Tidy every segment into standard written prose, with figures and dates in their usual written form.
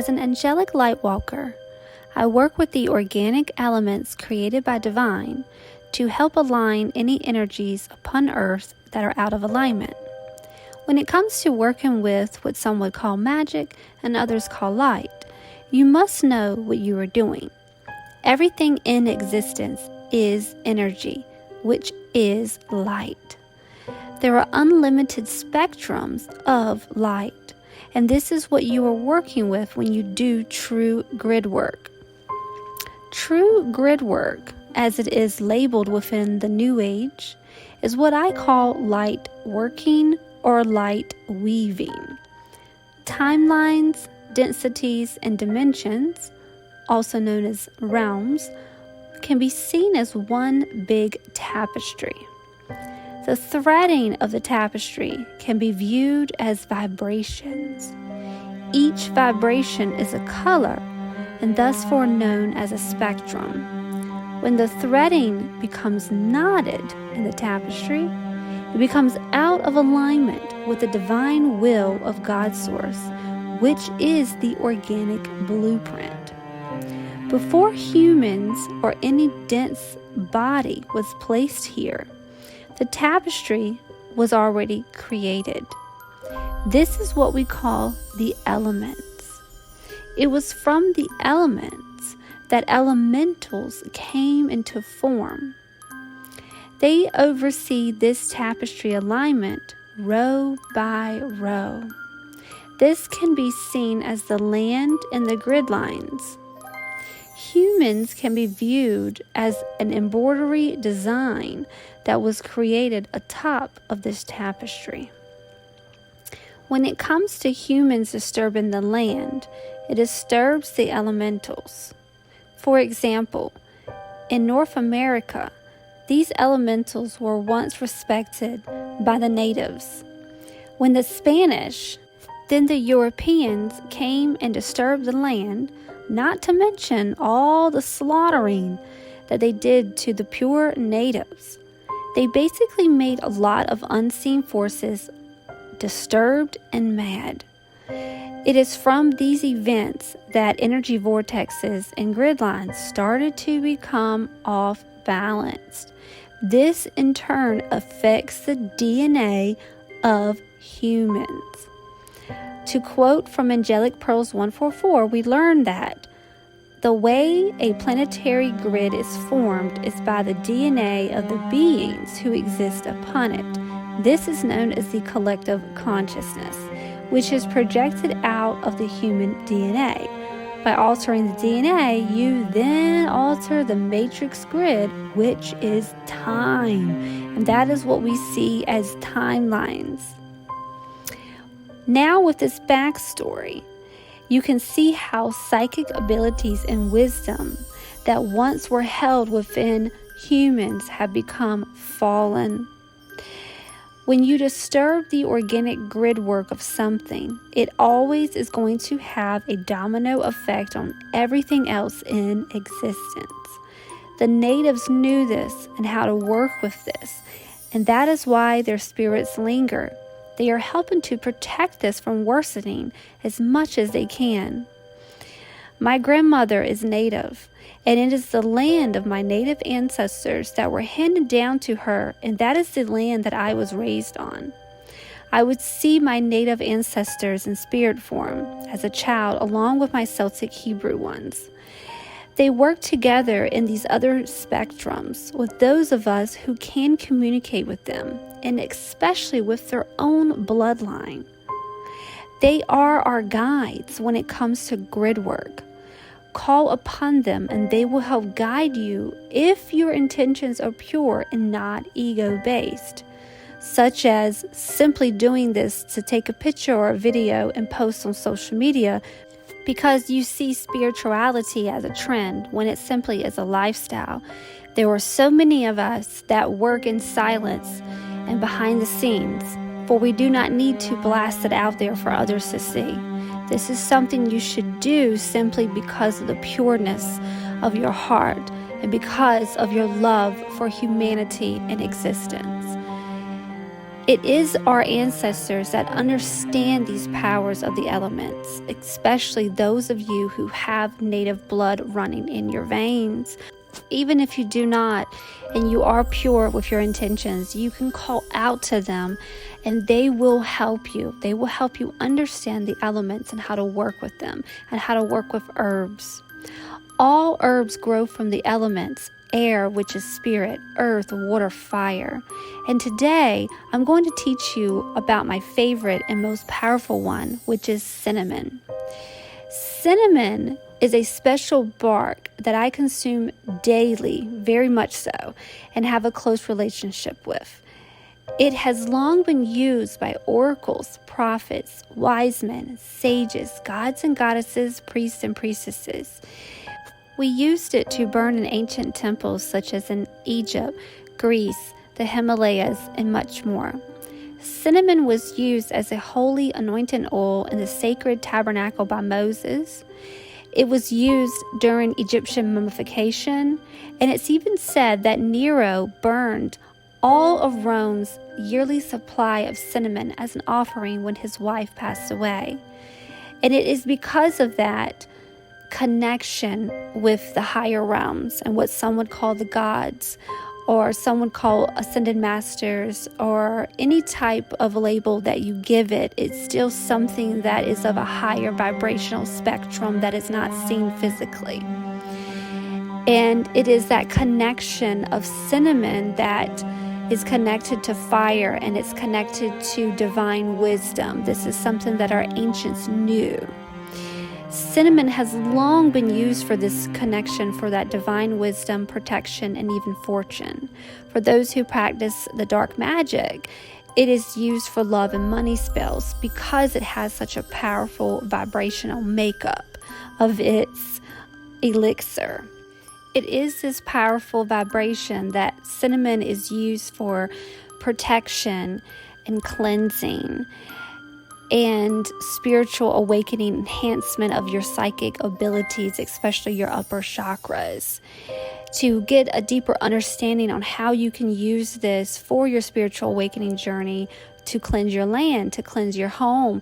As an angelic lightworker, I work with the organic elements created by Divine to help align any energies upon Earth that are out of alignment. When it comes to working with what some would call magic and others call light, you must know what you are doing. Everything in existence is energy, which is light. There are unlimited spectrums of light, and this is what you are working with when you do true grid work. True grid work, as it is labeled within the New Age, is what I call light working or light weaving. Timelines, densities, and dimensions, also known as realms, can be seen as one big tapestry. The threading of the tapestry can be viewed as vibrations. Each vibration is a color and thus known as a spectrum. When the threading becomes knotted in the tapestry, it becomes out of alignment with the divine will of God's source, which is the organic blueprint. Before humans or any dense body was placed here, the tapestry was already created. This is what we call the elements. It was from the elements that elementals came into form. They oversee this tapestry alignment row by row. This can be seen as the land and the grid lines. Humans can be viewed as an embroidery design that was created atop of this tapestry. When it comes to humans disturbing the land, it disturbs the elementals. For example, in North America, these elementals were once respected by the natives. When the Spanish, then the Europeans came and disturbed the land, not to mention all the slaughtering that they did to the pure natives, they basically made a lot of unseen forces disturbed and mad. It is from these events that energy vortexes and grid lines started to become off balanced. This in turn affects the DNA of humans. To quote from Angelic Pearls 144, we learn that the way a planetary grid is formed is by the DNA of the beings who exist upon it. This is known as the collective consciousness, which is projected out of the human DNA. By altering the DNA, you then alter the matrix grid, which is time. And that is what we see as timelines. Now with this backstory, you can see how psychic abilities and wisdom that once were held within humans have become fallen. When you disturb the organic grid work of something, it always is going to have a domino effect on everything else in existence. The natives knew this and how to work with this, and that is why their spirits linger. They are helping to protect this from worsening as much as they can. My grandmother is native, and it is the land of my native ancestors that were handed down to her, and that is the land that I was raised on. I would see my native ancestors in spirit form as a child, along with my Celtic Hebrew ones. They work together in these other spectrums with those of us who can communicate with them, and especially with their own bloodline. They are our guides when it comes to grid work. Call upon them and they will help guide you if your intentions are pure and not ego-based, such as simply doing this to take a picture or a video and post on social media because you see spirituality as a trend when it simply is a lifestyle. There are so many of us that work in silence and behind the scenes, for we do not need to blast it out there for others to see. This is something you should do simply because of the pureness of your heart and because of your love for humanity and existence. It is our ancestors that understand these powers of the elements, especially those of you who have native blood running in your veins. Even if you do not, and you are pure with your intentions, you can call out to them and they will help you. They will help you understand the elements and how to work with them and how to work with herbs. All herbs grow from the elements: air, which is spirit; earth, water, fire. And today, I'm going to teach you about my favorite and most powerful one, which is cinnamon. Cinnamon is a special bark that I consume daily, very much so, and have a close relationship with. It has long been used by oracles, prophets, wise men, sages, gods and goddesses, priests and priestesses. We used it to burn in ancient temples such as in Egypt, Greece, the Himalayas, and much more. Cinnamon was used as a holy anointing oil in the sacred tabernacle by Moses. It was used during Egyptian mummification, and it's even said that Nero burned all of Rome's yearly supply of cinnamon as an offering when his wife passed away. And it is because of that connection with the higher realms and what some would call the gods, or some would call ascended masters, or any type of label that you give it, it's still something that is of a higher vibrational spectrum that is not seen physically. And it is that connection of cinnamon that is connected to fire, and it's connected to divine wisdom. This is something that our ancients knew. Cinnamon has long been used for this connection, for that divine wisdom, protection, and even fortune. For those who practice the dark magic, it is used for love and money spells because it has such a powerful vibrational makeup of its elixir. It is this powerful vibration that cinnamon is used for protection and cleansing and spiritual awakening, enhancement of your psychic abilities, especially your upper chakras, to get a deeper understanding on how you can use this for your spiritual awakening journey, to cleanse your land, to cleanse your home,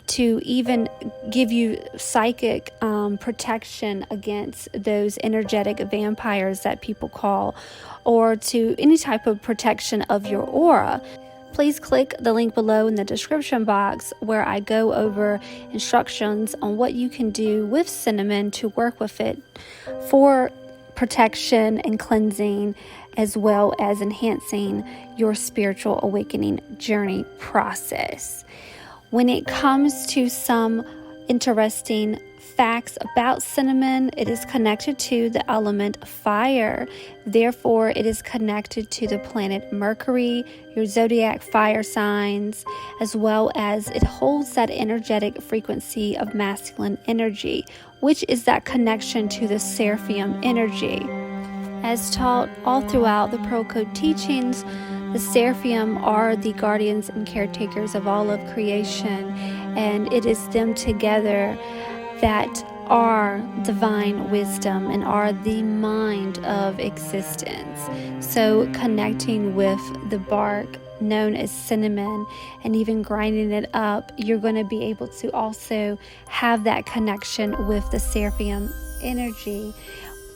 to even give you psychic protection against those energetic vampires that people call, or to any type of protection of your aura. Please click the link below in the description box where I go over instructions on what you can do with cinnamon to work with it for protection and cleansing, as well as enhancing your spiritual awakening journey process. When it comes to some interesting facts about cinnamon, it is connected to the element fire. Therefore, it is connected to the planet Mercury, your zodiac fire signs, as well as it holds that energetic frequency of masculine energy, which is that connection to the seraphim energy. As taught all throughout the Pearl Code teachings, the seraphim are the guardians and caretakers of all of creation, and it is them together that are divine wisdom and are the mind of existence. So connecting with the bark known as cinnamon and even grinding it up, you're going to be able to also have that connection with the seraphim energy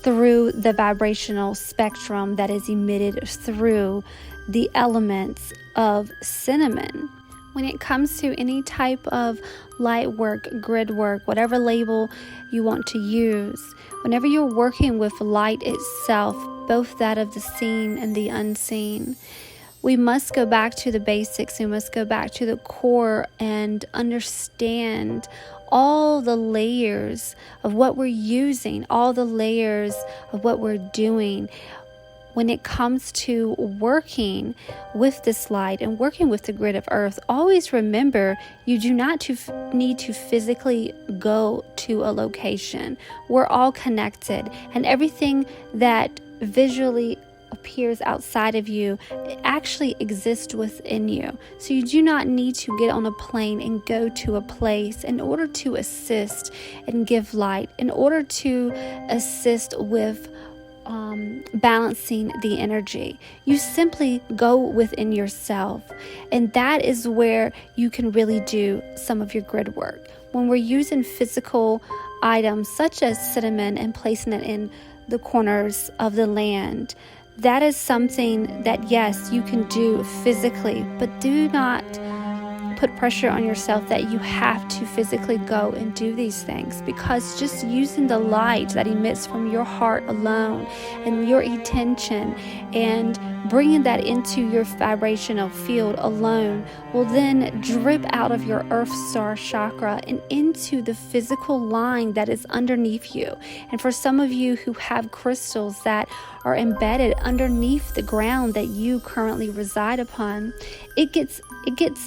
through the vibrational spectrum that is emitted through the elements of cinnamon. When it comes to any type of light work, grid work, whatever label you want to use, whenever you're working with light itself, both that of the seen and the unseen, we must go back to the basics. We must go back to the core and understand all the layers of what we're using, all the layers of what we're doing. When it comes to working with this light and working with the grid of earth, always remember you do not need to physically go to a location. We're all connected, and everything that visually appears outside of you actually exists within you. So you do not need to get on a plane and go to a place in order to assist and give light, in order to assist with balancing the energy. You simply go within yourself, and that is where you can really do some of your grid work. When we're using physical items such as cinnamon and placing it in the corners of the land, that is something that, yes, you can do physically, but do not put pressure on yourself that you have to physically go and do these things, because just using the light that emits from your heart alone and your intention and bringing that into your vibrational field alone will then drip out of your earth star chakra and into the physical line that is underneath you. And for some of you who have crystals that are embedded underneath the ground that you currently reside upon, it gets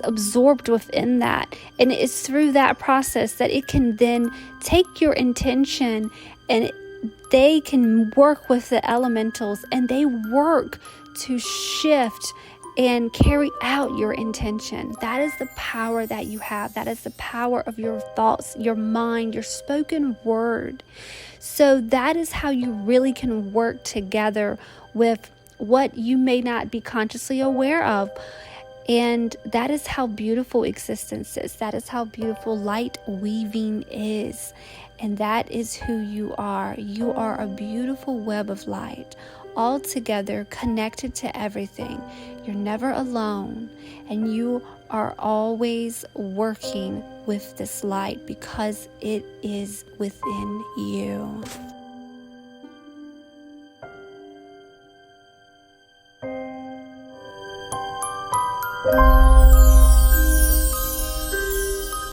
absorbed within that, and it's through that process that it can then take your intention, and they can work with the elementals, and they work to shift and carry out your intention. That is the power that you have. That is the power of your thoughts, your mind, your spoken word. So that is how you really can work together with what you may not be consciously aware of. And that is how beautiful existence is. That is how beautiful light weaving is. And that is who you are. You are a beautiful web of light, all together, connected to everything. You're never alone, and you are always working with this light because it is within you.